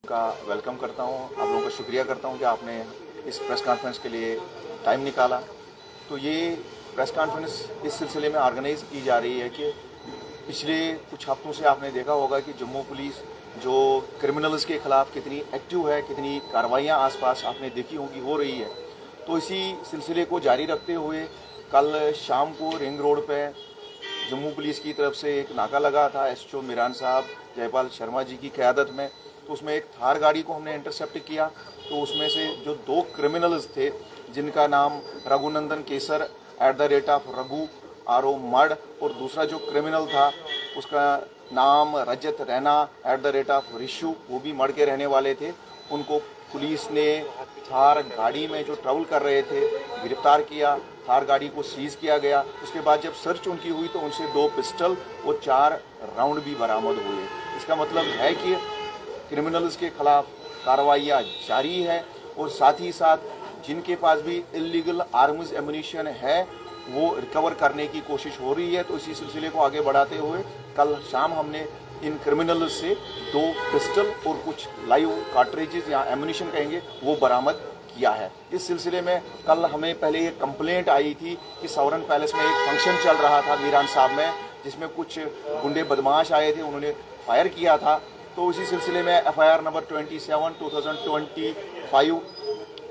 का वेलकम करता हूं, आप लोगों का शुक्रिया करता हूं कि आपने इस प्रेस कॉन्फ्रेंस के लिए टाइम निकाला। तो ये प्रेस कॉन्फ्रेंस इस सिलसिले में ऑर्गेनाइज की जा रही है कि पिछले कुछ हफ्तों से आपने देखा होगा कि जम्मू पुलिस जो क्रिमिनल्स के खिलाफ कितनी एक्टिव है, कितनी कार्रवाइयाँ आसपास आपने देखी होगी हो रही है। तो इसी सिलसिले को जारी रखते हुए कल शाम को रिंग रोड पे जम्मू पुलिस की तरफ से एक नाका लगा था एसएचओ मीरान साहब जयपाल शर्मा जी की क़यादत में। तो उसमें एक थार गाड़ी को हमने इंटरसेप्ट किया। तो उसमें से जो 2 क्रिमिनल्स थे जिनका नाम रघुनंदन केसर @ रघु RO मड और दूसरा जो क्रिमिनल था उसका नाम रजत रैना @ रिशु, वो भी मड के रहने वाले थे। उनको पुलिस ने थार गाड़ी में जो ट्रैवल कर रहे थे गिरफ्तार किया, थार गाड़ी को सीज किया गया। उसके बाद जब सर्च उनकी हुई तो उनसे 2 पिस्टल और 4 राउंड भी बरामद हुए। इसका मतलब है कि क्रिमिनल्स के खिलाफ कार्रवाइयाँ जारी है और साथ ही साथ जिनके पास भी इलीगल आर्म्स एमुनिशन है वो रिकवर करने की कोशिश हो रही है। तो इसी सिलसिले को आगे बढ़ाते हुए कल शाम हमने इन क्रिमिनल्स से 2 पिस्टल और कुछ लाइव कार्ट्रिजेज या एमुनिशन कहेंगे वो बरामद किया है। इस सिलसिले में कल हमें पहले एक कंप्लेंट आई थी कि सवरन पैलेस में एक फंक्शन चल रहा था मीरान साहब में, जिसमें कुछ गुंडे बदमाश आए थे, उन्होंने फायर किया था। तो उसी सिलसिले में FIR number 27/2025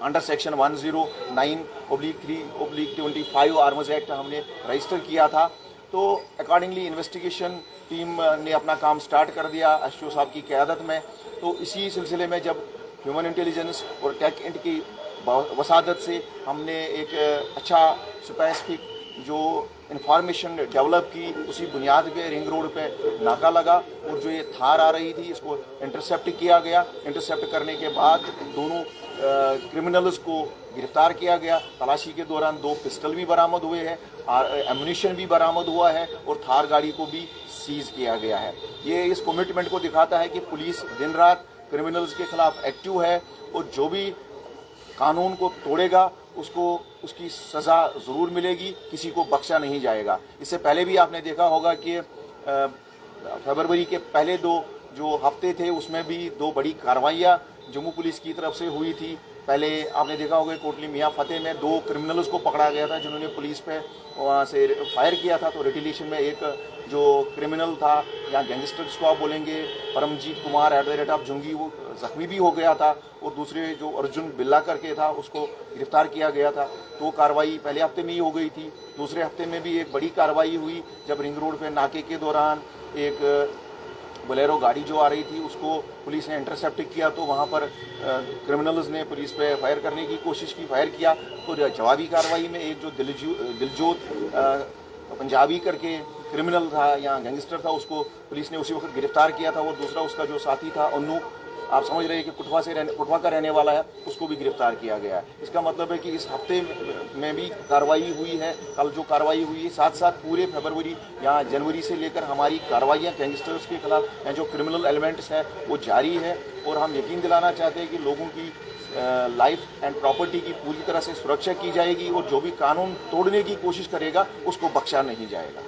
under section 109/3/25 arms act हमने रजिस्टर किया था। तो अकॉर्डिंगली इन्वेस्टिगेशन टीम ने अपना काम स्टार्ट कर दिया एसएचओ साहब की क़यादत में। तो इसी सिलसिले में जब ह्यूमन इंटेलिजेंस और टेक इंट की वसादत से हमने एक अच्छा स्पेसिफिक जो इंफॉर्मेशन डेवलप की, उसी बुनियाद पे रिंग रोड पे नाका लगा और जो ये थार आ रही थी इसको इंटरसेप्ट किया गया। इंटरसेप्ट करने के बाद दोनों क्रिमिनल्स को गिरफ्तार किया गया। तलाशी के दौरान 2 पिस्टल भी बरामद हुए हैं, एमुनिशन भी बरामद हुआ है और थार गाड़ी को भी सीज किया गया है। ये इस कमिटमेंट को दिखाता है कि पुलिस दिन रात क्रिमिनल्स के खिलाफ एक्टिव है और जो भी कानून को तोड़ेगा उसको उसकी सज़ा ज़रूर मिलेगी, किसी को बख्शा नहीं जाएगा। इससे पहले भी आपने देखा होगा कि फरवरी के पहले 2 जो हफ्ते थे उसमें भी 2 बड़ी कार्रवाइयाँ जम्मू पुलिस की तरफ से हुई थी। पहले आपने देखा होगा कोटली मियाँ फतेह में 2 क्रिमिनल्स को पकड़ा गया था जिन्होंने पुलिस पे वहाँ से फायर किया था। तो रिटिलिएशन में एक जो क्रिमिनल था या गैंगस्टर जिसको आप बोलेंगे परमजीत कुमार @ झुंगी, वो जख्मी भी हो गया था और दूसरे जो अर्जुन बिल्ला करके था उसको गिरफ्तार किया गया था। तो कार्रवाई पहले हफ्ते में ही हो गई थी। दूसरे हफ्ते में भी एक बड़ी कार्रवाई हुई जब रिंग रोड पे नाके के दौरान एक बोलेरो गाड़ी जो आ रही थी उसको पुलिस ने इंटरसेप्ट किया। तो वहाँ पर क्रिमिनल्स ने पुलिस पे फायर करने की कोशिश की, फायर किया। तो जवाबी कार्रवाई में एक जो दिलजोत पंजाबी करके क्रिमिनल था या गैंगस्टर था उसको पुलिस ने उसी वक्त गिरफ्तार किया था और दूसरा उसका जो साथी था अन्नू, आप समझ रहे हैं कि कुटवा का रहने वाला है, उसको भी गिरफ्तार किया गया है। इसका मतलब है कि इस हफ्ते में भी कार्रवाई हुई है। कल जो कार्रवाई हुई है साथ साथ पूरे फरवरी या जनवरी से लेकर हमारी कार्रवाइयाँ गैंगस्टर्स के खिलाफ या जो क्रिमिनल एलिमेंट्स हैं वो जारी है। और हम यकीन दिलाना चाहते हैं कि लोगों की लाइफ एंड प्रॉपर्टी की पूरी तरह से सुरक्षा की जाएगी और जो भी कानून तोड़ने की कोशिश करेगा उसको बख्शा नहीं जाएगा।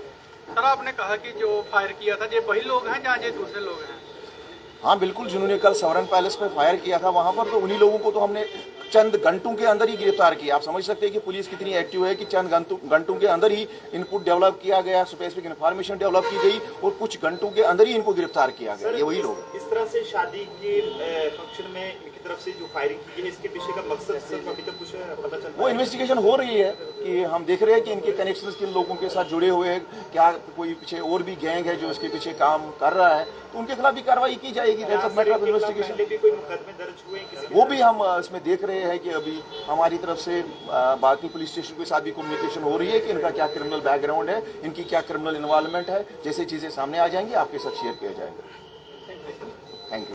सर, आपने कहा कि जो फायर किया था ये वही लोग हैं या ये दूसरे लोग हैं? हाँ बिल्कुल, जिन्होंने कल सवरन पैलेस पे फायर किया था वहाँ पर तो उन्हीं लोगों को तो हमने चंद घंटों के अंदर ही गिरफ्तार किया। आप समझ सकते हैं कि पुलिस कितनी एक्टिव है कि चंद घंटों के अंदर ही इनपुट डेवलप किया गया, स्पेसिफिक इन्फॉर्मेशन डेवलप की गई और कुछ घंटों के अंदर ही इनको गिरफ्तार किया गया। ये वही लोग। इस तरह से शादी के फंक्शन में इनकी तरफ से जो फायरिंग की गई इसके पीछे का मकसद सिर्फ अभी तक कुछ पता चल वो इन्वेस्टिगेशन हो रही है कि हम देख रहे हैं कि इनके कनेक्शंस किन लोगों के साथ जुड़े हुए हैं, क्या कोई पीछे और भी गैंग है जो इसके पीछे काम कर रहा है, तो उनके खिलाफ भी कार्रवाई की जाएगी। वो भी हम इसमें देख रहे हैं कि अभी हमारी तरफ से बाकी पुलिस स्टेशन के साथ भी कम्युनिकेशन हो रही है कि इनका क्या क्रिमिनल बैकग्राउंड है, इनकी क्या क्रिमिनल इन्वॉल्वमेंट है। जैसे चीज़ें सामने आ जाएंगी आपके साथ शेयर किया जाएगा।